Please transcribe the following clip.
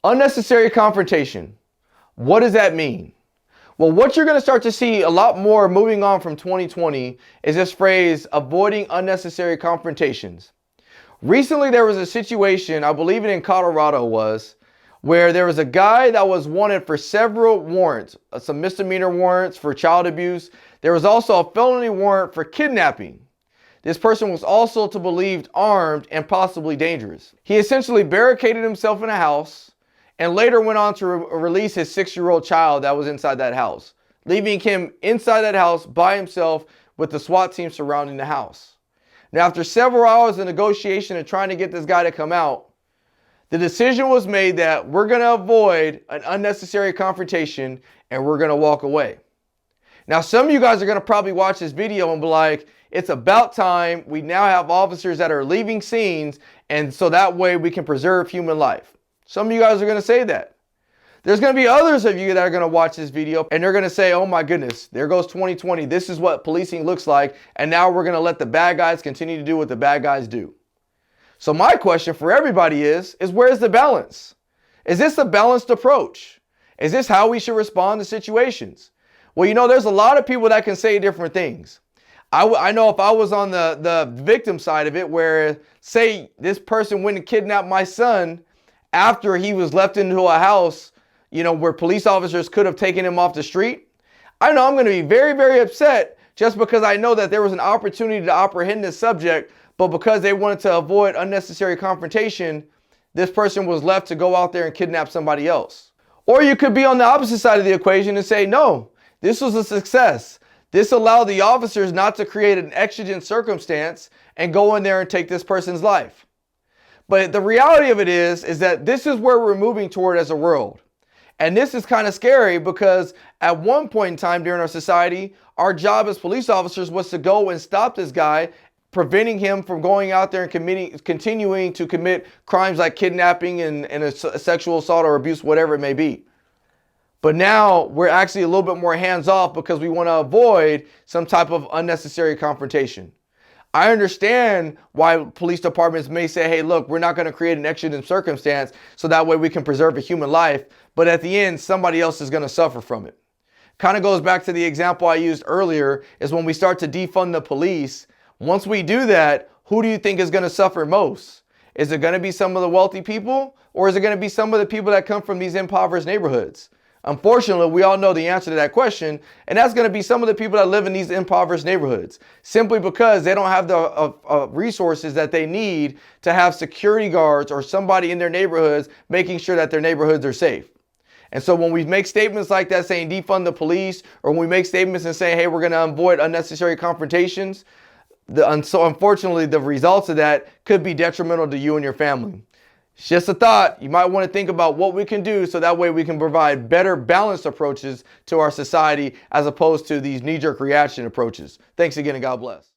Unnecessary confrontation. What does that mean? Well, what you're going to start to see a lot more moving on from 2020 is this phrase, avoiding unnecessary confrontations. Recently, there was a situation, I believe it in Colorado was, where there was a guy that was wanted for several warrants, some misdemeanor warrants for child abuse. There was also a felony warrant for kidnapping. This person was also to believed armed and possibly dangerous. He essentially barricaded himself in a house and later went on to release his 6-year-old child that was inside that house, leaving him inside that house by himself with the SWAT team surrounding the house. Now, after several hours of negotiation and trying to get this guy to come out, the decision was made that we're going to avoid an unnecessary confrontation and we're going to walk away. Now, some of you guys are going to probably watch this video and be like, it's about time. We now have officers that are leaving scenes, and so that way we can preserve human life. Some of you guys are going to say that. There's going to be others of you that are going to watch this video and they're going to say, oh my goodness, there goes 2020. This is what policing looks like. And now we're going to let the bad guys continue to do what the bad guys do. So my question for everybody is where's the balance? Is this a balanced approach? Is this how we should respond to situations? Well, you know, there's a lot of people that can say different things. I know if I was on the victim side of it, where say this person went and kidnapped my son after he was left into a house, you know, where police officers could have taken him off the street, I know I'm going to be very, very upset just because I know that there was an opportunity to apprehend this subject, but because they wanted to avoid unnecessary confrontation, this person was left to go out there and kidnap somebody else. Or you could be on the opposite side of the equation and say, no, this was a success. This allowed the officers not to create an exigent circumstance and go in there and take this person's life. But the reality of it is that this is where we're moving toward as a world. And this is kind of scary because at one point in time during our society, our job as police officers was to go and stop this guy, preventing him from going out there and continuing to commit crimes like kidnapping and a sexual assault or abuse, whatever it may be. But now we're actually a little bit more hands-off because we want to avoid some type of unnecessary confrontation. I understand why police departments may say, hey, look, we're not going to create an exigent circumstance so that way we can preserve a human life. But at the end, somebody else is going to suffer from it. Kind of goes back to the example I used earlier, is when we start to defund the police. Once we do that, who do you think is going to suffer most? Is it going to be some of the wealthy people, or is it going to be some of the people that come from these impoverished neighborhoods? Unfortunately, we all know the answer to that question, and that's going to be some of the people that live in these impoverished neighborhoods, simply because they don't have the resources that they need to have security guards or somebody in their neighborhoods making sure that their neighborhoods are safe. And so when we make statements like that saying defund the police, or when we make statements and say, hey, we're going to avoid unnecessary confrontations, so unfortunately, the results of that could be detrimental to you and your family. It's just a thought. You might want to think about what we can do so that way we can provide better balanced approaches to our society as opposed to these knee-jerk reaction approaches. Thanks again and God bless.